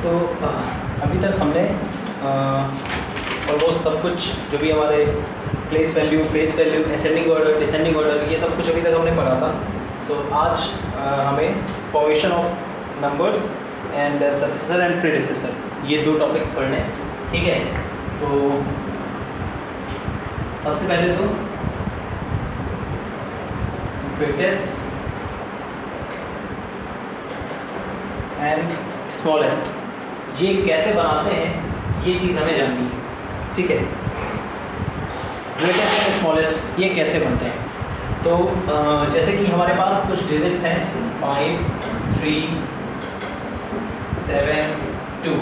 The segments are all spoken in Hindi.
तो अभी तक हमने ऑलमोस्ट सब कुछ जो भी हमारे place value, face value, ascending order, descending order, ये सब कुछ अभी तक हमने पढ़ा था। सो आज हमें formation of numbers and successor and predecessor, ये दो टॉपिक्स पढ़ने हैं, ठीक है। तो सबसे पहले तो ग्रेटेस्ट एंड स्मॉलेस्ट, ये कैसे बनाते हैं ये चीज़ हमें जाननी है, ठीक है। ग्रेटेस्ट एंड स्मॉलेस्ट ये कैसे बनते हैं, तो जैसे कि हमारे पास कुछ डिजिट्स हैं 5, 3, 7, 2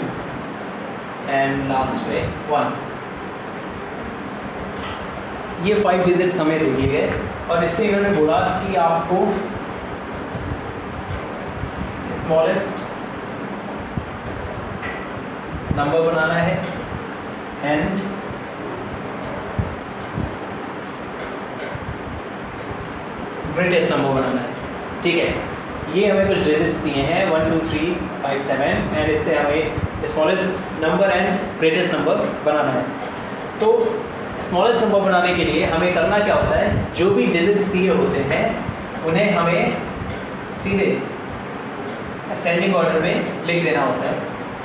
एंड लास्ट में 1। ये 5 डिजिट्स हमें दे दिए गए और इससे इन्होंने बोला कि आपको स्मॉलेस्ट नंबर बनाना है एंड ग्रेटेस्ट नंबर बनाना है, ठीक है। ये हमें कुछ डिजिट्स दिए हैं 1, 2, 3, 5, 7 एंड इससे हमें smallest number and greatest number बनाना है। तो स्मॉलेस्ट नंबर बनाने के लिए हमें करना क्या होता है, जो भी डिजिट्स दिए होते हैं उन्हें हमें सीधे असेंडिंग ऑर्डर में लिख देना होता है,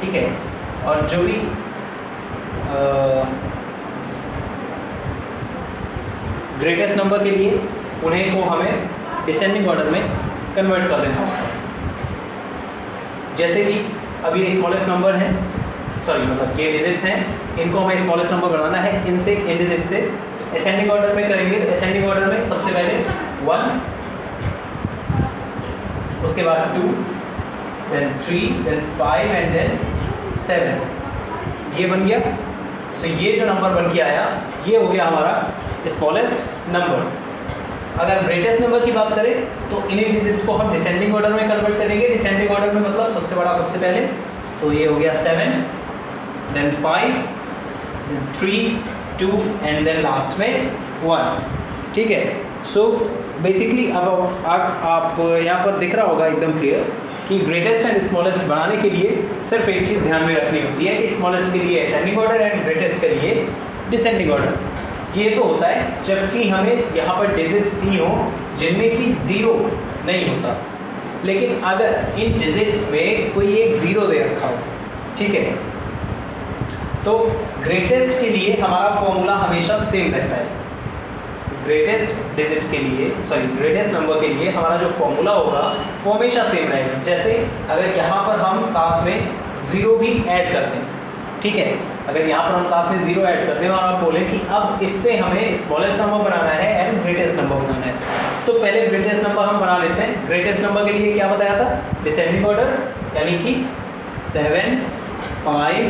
ठीक है। और जो भी ग्रेटेस्ट नंबर के लिए उन्हें को हमें डिसेंडिंग ऑर्डर में कन्वर्ट कर देना होता है। जैसे कि अभी ये स्मॉलेस्ट नंबर है, सॉरी मतलब ये डिजिट्स हैं, इनको हमें स्मॉलेस्ट नंबर बनाना है, इनसे इन डिजिट से असेंडिंग ऑर्डर में करेंगे। तो असेंडिंग ऑर्डर में सबसे पहले 1, उसके बाद 2, then 3, then 5 एंड then 7, ये बन गया। सो ये जो नंबर बन के आया ये हो गया हमारा स्मॉलेस्ट नंबर। अगर ग्रेटेस्ट नंबर की बात करें तो इन्हीं डिजिट्स को हम डिसेंडिंग ऑर्डर में कन्वर्ट करेंगे। डिसेंडिंग ऑर्डर में मतलब सबसे बड़ा सबसे पहले, सो ये हो गया 7, then 5, then 3, 2 and then last में 1, ठीक है। सो बेसिकली अब आप यहाँ पर दिख रहा होगा एकदम क्लियर कि ग्रेटेस्ट एंड स्मॉलेस्ट बनाने के लिए सिर्फ एक चीज़ ध्यान में रखनी होती है कि स्मॉलेस्ट के लिए असेंडिंग ऑर्डर एंड ग्रेटेस्ट के लिए डिसेंडिंग ऑर्डर। ये तो होता है जबकि हमें यहाँ पर डिजिट्स दी हो जिनमें कि 0 नहीं होता, लेकिन अगर इन डिजिट्स में कोई एक 0 दे रखा हो, ठीक है, तो ग्रेटेस्ट के लिए हमारा फॉर्मूला हमेशा सेम रहता है। ग्रेटेस्ट डिजिट के लिए, सॉरी ग्रेटेस्ट नंबर के लिए हमारा जो फॉर्मूला होगा वो हमेशा सेम रहेगा। जैसे अगर यहाँ पर हम साथ में 0 भी ऐड करते हैं, ठीक है, अगर यहाँ पर हम साथ में 0 ऐड करते हैं और आप बोलें कि अब इससे हमें स्मॉलेस्ट नंबर बनाना है एंड ग्रेटेस्ट नंबर बनाना है, तो पहले ग्रेटेस्ट नंबर हम बना लेते हैं। ग्रेटेस्ट नंबर के लिए क्या बताया था, डिसेंडिंग ऑर्डर, यानी कि 7, 5,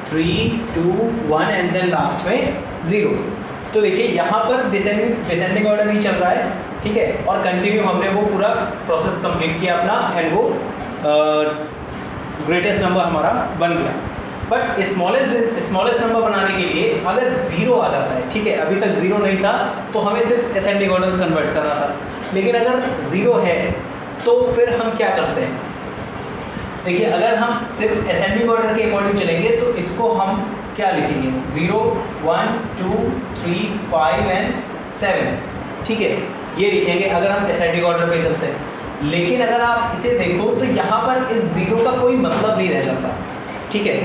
3, 2, 1 एंड देन लास्ट में 0। तो देखिए यहाँ पर डिसेंडिंग ऑर्डर ही चल रहा है, ठीक है, और कंटिन्यू हमने वो पूरा प्रोसेस कंप्लीट किया अपना एंड वो ग्रेटेस्ट नंबर हमारा बन गया। बट स्मॉलेस्ट नंबर बनाने के लिए अगर 0 आ जाता है, ठीक है, अभी तक 0 नहीं था तो हमें सिर्फ असेंडिंग ऑर्डर कन्वर्ट करना था, लेकिन अगर 0 है तो फिर हम क्या करते हैं, देखिए अगर हम सिर्फ असेंडिंग ऑर्डर के अकॉर्डिंग चलेंगे तो इसको हम क्या लिखेंगे, 0, 1, 2, 3, 5 एंड 7, ठीक है, ये लिखेंगे अगर हम असेंडिंग ऑर्डर पे चलते हैं। लेकिन अगर आप इसे देखो तो यहाँ पर इस 0 का कोई मतलब नहीं रह जाता, ठीक है,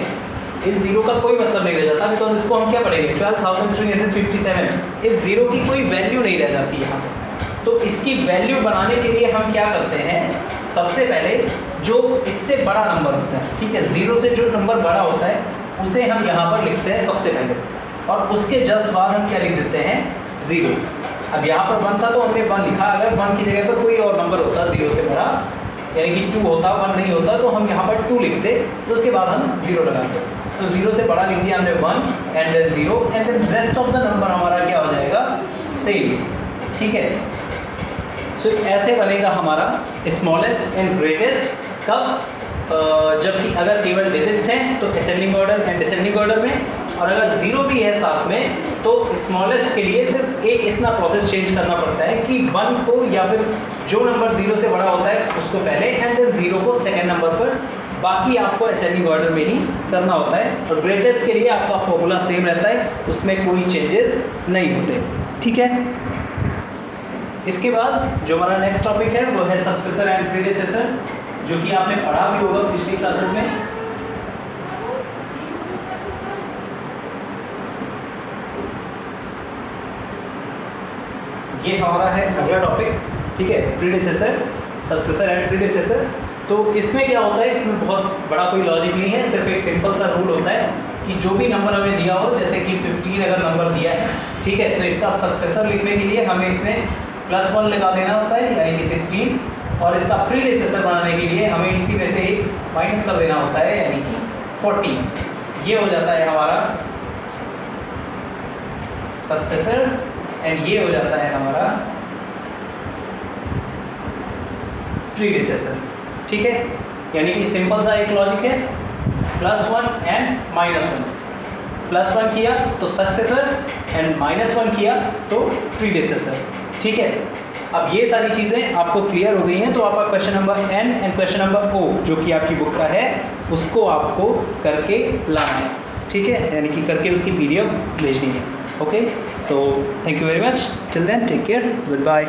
इस 0 का कोई मतलब नहीं रह जाता, बिकॉज इसको हम क्या पढ़ेंगे 12,357, इस 0 की कोई वैल्यू नहीं रह जाती यहाँ पर। तो इसकी वैल्यू बनाने के लिए हम क्या करते हैं, सबसे पहले जो इससे बड़ा नंबर होता है, ठीक है, 0 से जो नंबर बड़ा होता है उसे हम यहाँ पर लिखते हैं सबसे पहले, और उसके जस्ट बाद हम क्या लिख देते हैं, 0। अब यहाँ पर 1 था तो हमने 1 लिखा, अगर 1 की जगह पर कोई और नंबर होता 0 से बड़ा, यानी कि 2 होता, 1 नहीं होता, तो हम यहाँ पर 2 लिखते, तो उसके बाद हम 0 लगाते। तो 0 से बड़ा लिख दिया हमने 1 and then 0 and then rest of the number हमारा क्या हो जाएगा, सेम, ठीक है। सो ऐसे बनेगा हमारा स्मॉलेस्ट एंड ग्रेटेस्ट कब, जबकि अगर केवल डिजिट्स हैं तो ascending order and descending order में, और अगर 0 भी है साथ में तो स्मॉलेस्ट के लिए सिर्फ एक इतना प्रोसेस चेंज करना पड़ता है कि 1 को या फिर जो नंबर 0 से बड़ा होता है उसको पहले एंड देन 0 को सेकेंड नंबर पर बाकी आपको असेंडिंग ऑर्डर में ही करना होता है। और ग्रेटेस्ट के लिए आपका फॉर्मूला सेम रहता है, उसमें कोई चेंजेस नहीं होते। ठीक है, इसके बाद जो हमारा नेक्स्ट टॉपिक है वो है सक्सेसर एंड प्रीडिसेसर, जो कि आपने पढ़ा भी होगा पिछली क्लासेस में। ये हमारा है अगला टॉपिक, ठीक है, प्रीडिसेसर, सक्सेसर एंड प्रीडिसेसर। तो इसमें क्या होता है, इसमें बहुत बड़ा कोई लॉजिक नहीं है, सिर्फ एक सिंपल सा रूल होता है कि जो भी नंबर हमें दिया हो, जैसे कि 15 अगर नंबर दिया है, ठीक है, तो इसका सक्सेसर लिखने के लिए हमें इसमें +1 लगा देना होता है, यानी कि 16, और इसका प्रीडिसेसर बनाने के लिए हमें इसी में से एक माइनस कर देना होता है, यानी कि 14। ये हो जाता है हमारा सक्सेसर एंड ये हो जाता है हमारा प्रीडिसेसर। ठीक है, यानी कि सिंपल सा एक लॉजिक है, +1 एंड -1। +1 किया तो सक्सेसर एंड -1 किया तो प्रीडिसेसर। ठीक है, अब ये सारी चीज़ें आपको क्लियर हो गई हैं, तो आपका question number N and question number O जो कि आपकी बुक का है, उसको आपको करके लाना है। ठीक है, यानी कि करके उसकी PDF भेजनी है। Okay, so thank you very much. Till then, take care. Goodbye.